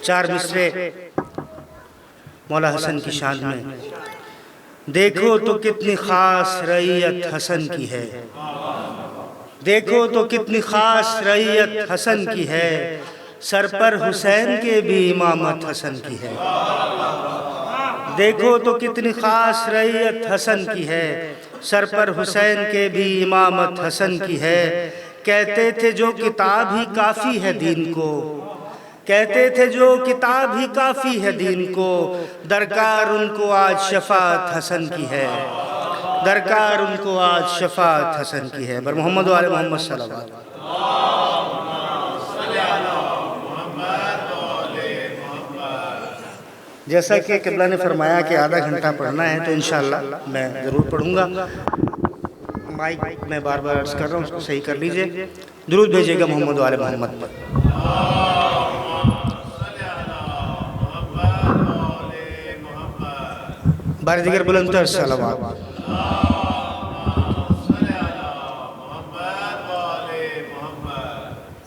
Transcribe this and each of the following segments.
चार मिसरे मौला हसन की शान में। देखो तो कितनी खास रईयत हसन की है, देखो तो कितनी खास रईयत हसन की है, सर पर हुसैन के भी इमामत हसन की है। देखो तो कितनी खास रईयत हसन की है, सर पर हुसैन के भी इमामत हसन की है। कहते थे जो किताब ही काफ़ी है दीन को, कहते थे जो किताब ही काफ़ी है दीन को, दरकार उनको आज शफाअत हसन की है, दरकार उनको आज शफाअत हसन की है। बर मोहम्मद वाले मोहम्मद सल्लल्लाहु अलैहि वसल्लम। जैसा कि क़िबला ने फरमाया कि आधा घंटा पढ़ना है, तो इंशाअल्लाह मैं ज़रूर पढ़ूँगा। माइक मैं बार बार अर्ज़ कर रहा हूँ, उसको सही कर लीजिए। दुरूद भेजिएगा मोहम्मद वाले मोहम्मद पर। बार दिगर बुलंदतर सलावत।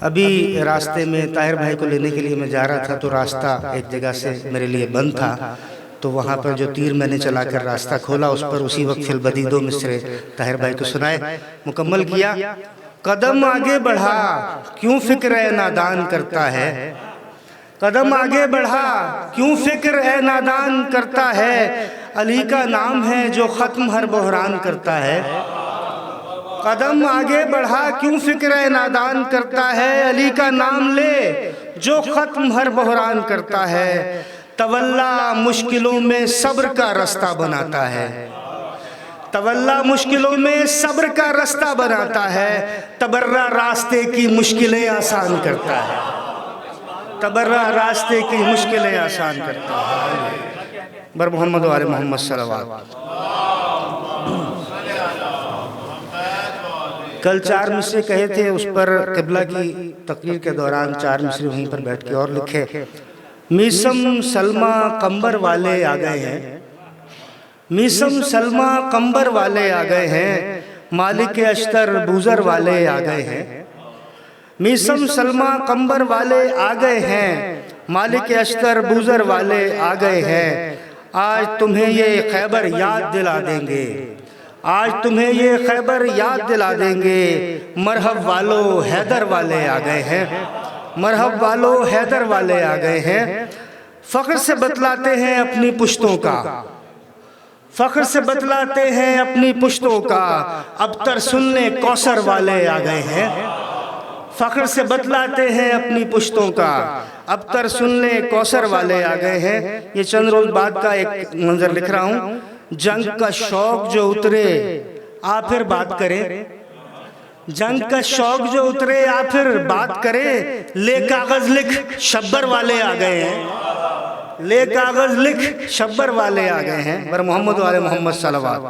अभी रास्ते में ताहिर भाई को लेने के लिए मैं जा रहा था, तो रास्ता एक जगह से मेरे लिए बंद था, तो वहाँ पर जो तीर मैंने चलाकर रास्ता खोला, उस पर उसी वक्त फिलबदी दो मिसरे ताहिर भाई को सुनाए, मुकम्मल किया। कदम आगे बढ़ा क्यों फिक्र ए नादान करता है, कदम आगे बढ़ा क्यों फिक्र ए नादान करता है, अली का नाम है जो ख़त्म हर बहरान करता है। कदम आगे बढ़ा क्यों फिक्र ए नादान करता है, अली का नाम ले जो ख़त्म हर बहरान करता है। तवल्ला मुश्किलों में सब्र का रास्ता बनाता है, तवल्ला मुश्किलों में सब्र का रास्ता बनाता है, तबर्रा रास्ते की मुश्किलें आसान करता है, तबर्रा रास्ते की मुश्किलें आसान करता है। बर मोहम्मद वाले मोहम्मद सल्लल्लाहु। कल चार मिसरे कहे थे, उस पर क़िबला की तकरीर के दौरान चार मिसरे वहीं पर बैठ के और लिखे। मीसम सलमा कंबर वाले आ गए हैं, मीसम सलमा कंबर वाले आ गए हैं, मालिक अश्तर बूज़र वाले आ गए हैं। मीसम सलमा कंबर वाले आ गए हैं, मालिक अश्तर बूज़र वाले आ गए हैं। आज तुम्हें ये खैबर याद दिला देंगे, आज तुम्हें ये खैबर याद दिला देंगे। मरहब वालो हैदर वाले आ गए हैं, मरहब वालो हैदर वाले आ गए हैं। फ़ख्र से बतलाते हैं अपनी पुश्तों का, फ़ख्र से बतलाते हैं अपनी पुश्तों का, अबतर सुनने कौसर वाले आ गए हैं। फ़ख्र से बतलाते हैं अपनी पुश्तों का, अबतर सुनने कौसर वाले आ गए हैं। ये चंद रोज़ बाद का एक मंजर लिख रहा हूँ। जंग का शौक जो उतरे आ फिर बात करें, जंग का शौक जो उतरे आ फिर बात करें। ले कागज़ लिख शब्बर वाले आ गए हैं, ले कागज़ लिख शब्बर वाले आ गए हैं। बर मोहम्मद वाले मोहम्मद सल्लल्लाहु।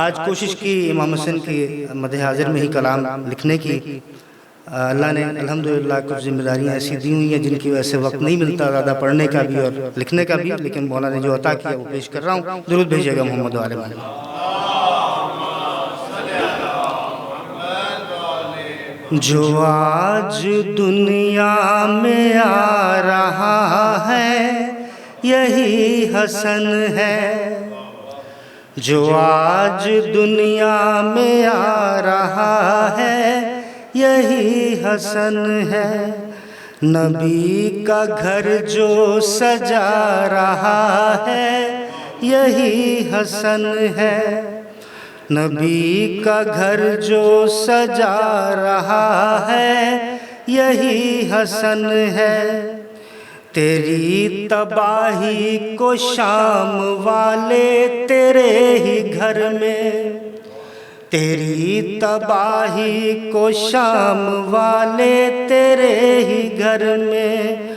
आज कोशिश की इमाम हुसैन की मदह हाजिर में ही कलाम लिखने की। अल्लाह ने अल्हम्दुलिल्लाह कुछ जिम्मेदारियाँ ऐसी दी हुई हैं जिनकी वजह से वक्त नहीं मिलता ज़्यादा पढ़ने का भी और लिखने का भी, लेकिन मौला ने जो अता किया वो पेश कर रहा हूँ। दुरूद भेजिएगा मोहम्मद वाले मोहम्मद। जो आज दुनिया में आ रहा है यही हसन है, जो आज दुनिया में आ रहा है यही हसन है। नबी का घर जो सजा रहा है यही हसन है, नबी का घर जो सजा रहा है यही हसन है। तेरी तबाही को शाम वाले तेरे ही घर में, तेरी तबाही को शाम वाले तेरे ही घर में,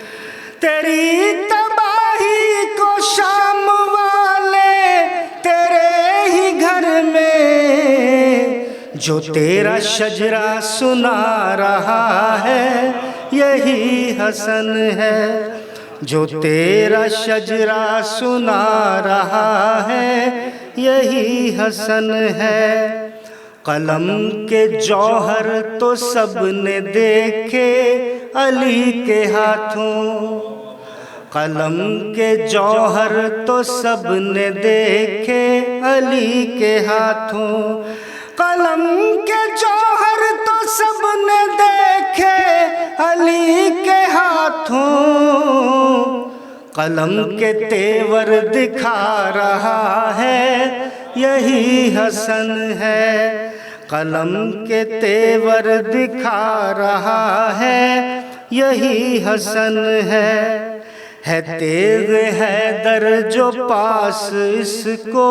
तेरी तबाही को शाम वाले तेरे ही घर में। जो तेरा शजरा सुना रहा है यही हसन है, जो तेरा शजरा सुना रहा है यही हसन है। कलम के जौहर तो सबने देखे अली के हाथों, कलम के जौहर तो सबने देखे अली के हाथों, कलम के जौहर तो सबने देखे अली के हाथों, कलम के तेवर दिखा रहा है यही हसन है, कलम के तेवर दिखा रहा है यही हसन है तेग हैदर जो पास इसको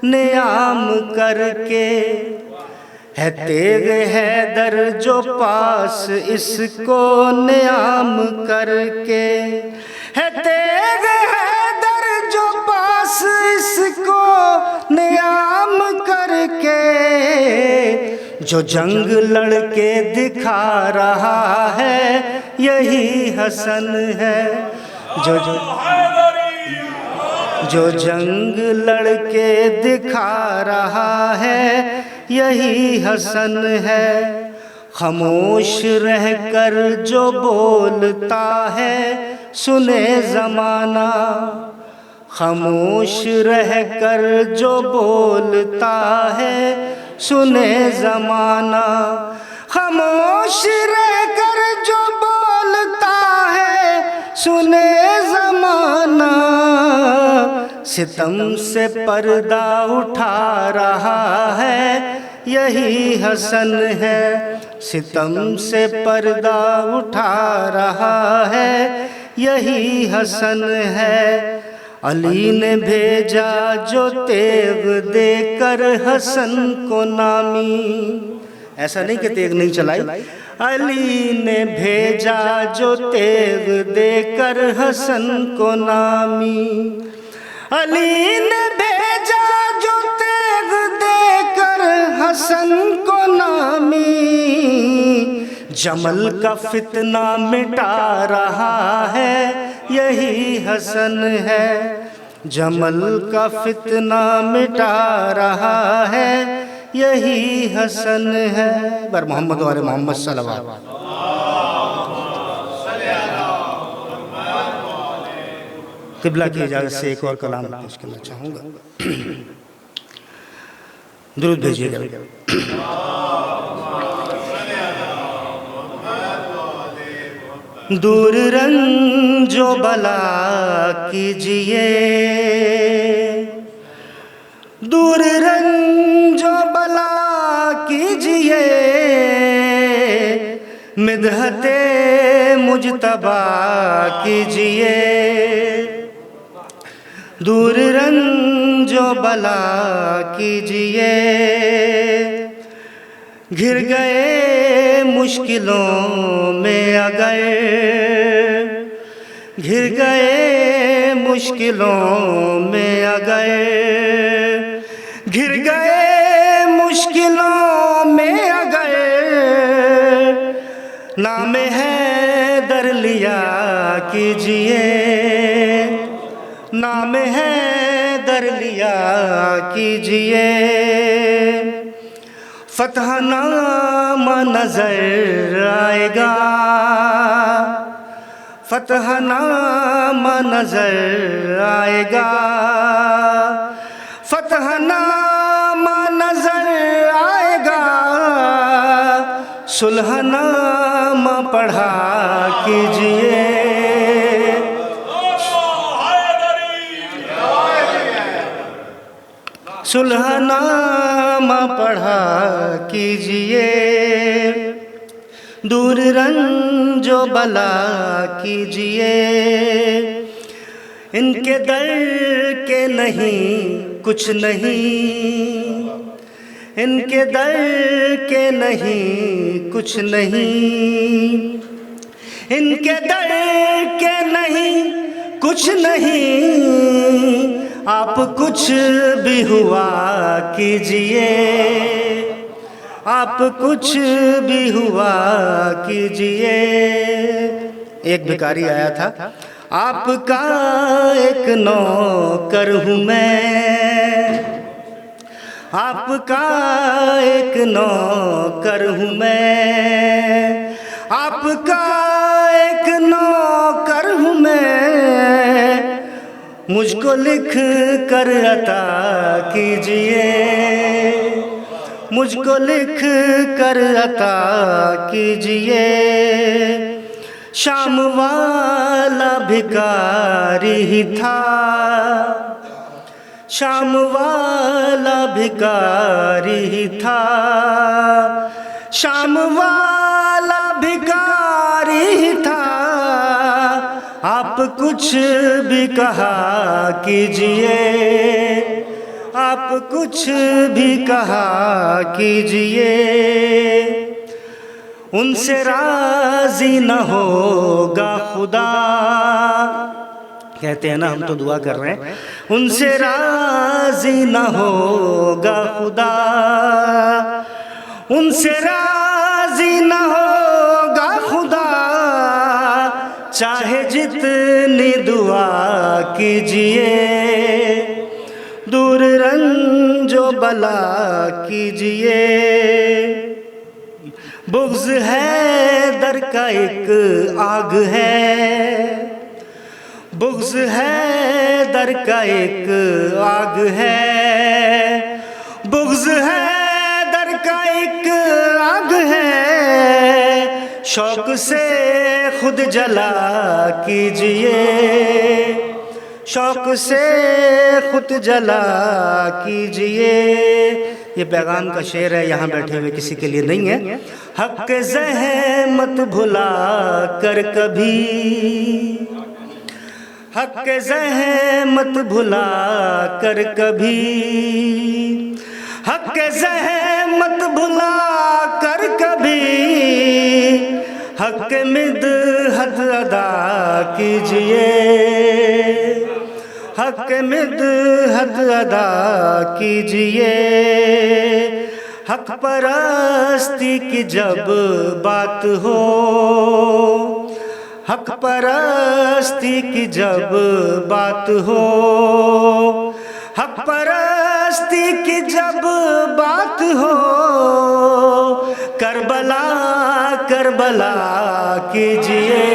नियाम करके, है तेग हैदर जो पास इसको नियाम करके, है तेग हैदर जो पास इसको नियाम करके, जो जंग लड़के दिखा रहा है यही हसन है, जो जंग लड़के दिखा रहा है यही हसन है, खामोश रहकर जो बोलता है सुने ज़माना, खामोश रहकर जो बोलता है सुने ज़माना, खामोश रहकर जो बोलता है सुने ज़माना, सितम से पर्दा उठा रहा है यही हसन है, सितम से पर्दा उठा रहा है यही हसन है, अली ने भेजा जो तेग देकर हसन को नामी, ऐसा नहीं कि तेग नहीं चलाई, अली ने भेजा जो तेग देकर हसन को नामी, अली ने भेजा जो तेग देकर हसन को नामी, जमल का फितना मिटा रहा है यही हसन है, जमल का फितना मिटा रहा है यही हसन है। बर मोहम्मद वाले मोहम्मद सल्लल्लाहु अलैहि वसल्लम। क़िबला की इजाज़त से एक और कलाम पेश करना चाहूँगा, दुरूद भेजिएगा। दूर रंजो बला कीजिए, दूर रंजो बला कीजिए, मिदहते मुजतबा कीजिए, दूर रंजो बला कीजिए, घिर गए मुश्किलों में अगर, घिर गए मुश्किलों में अगर, घिर गए मुश्किलों में अगर, नाम है दर लिया कीजिए, नाम है दर लिया कीजिए, फतहनामा नजर आएगा, फतहनामा नजर आएगा, फतहनामा नजर आएगा, सुलहनामा पढ़ा कीजिए, सुलहनामा पढ़ा कीजिए, दूर रंजो बला कीजिए, इनके दर के नहीं कुछ नहीं, इनके दर के नहीं कुछ नहीं, इनके दर के नहीं कुछ नहीं, आप कुछ भी हुआ कीजिए, आप कुछ भी हुआ कीजिए। एक भिखारी आया था, आपका एक नौकर हूँ मैं, आपका एक नौकर हूँ मैं, आपका एक नौकर हूँ मैं, मुझको लिख कर अता कीजिए, मुझको लिख कर अता कीजिए। शाम वाला भिखारी ही था, शाम वाला भिखारी ही था, शाम वाला भिखारी ही था। आप कुछ भी कहा कीजिए, आप कुछ भी कहा कीजिए, उनसे राजी न होगा खुदा। कहते हैं ना, हम तो दुआ कर रहे हैं, उनसे राजी न होगा खुदा, उनसे राजी न होगा खुदा। चाहे जितनी दुआ कीजिए, दूर रंजो बला कीजिए। बुग़्ज़ है दर का एक आग है, बुग़्ज़ है दर का एक आग है, बुग़्ज़ है दर का एक आग है। शौक़ से खुद जला कीजिए, शौक़ से खुद जला कीजिए। ये पैगाम का शेर है, यहाँ बैठे हुए किसी के लिए नहीं है। हक़ ज़हमत भुला कर कभी, हक़ ज़हमत भुला कर कभी, हक़ ज़हमत भुला कर कभी, हक़ मिदहत अदा कीजिए, हक़ मिदहत अदा कीजिए। हक़ परस्ती की जब बात हो, हक़ परस्ती की जब बात हो, हक़ परस्ती की जब बात हो, करबला करबला कीजिए।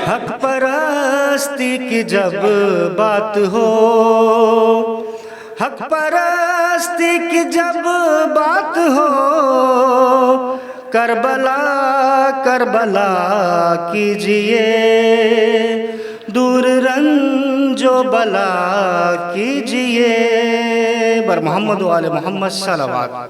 हक़ परस्ती की जब बात हो, हक़ परस्ती की जब बात हो, करबला करबला कीजिए, दूर रंजो बला कीजिए। बर मोहम्मद वाले मोहम्मद सल्लल्लाहु अलैहि वसल्लम।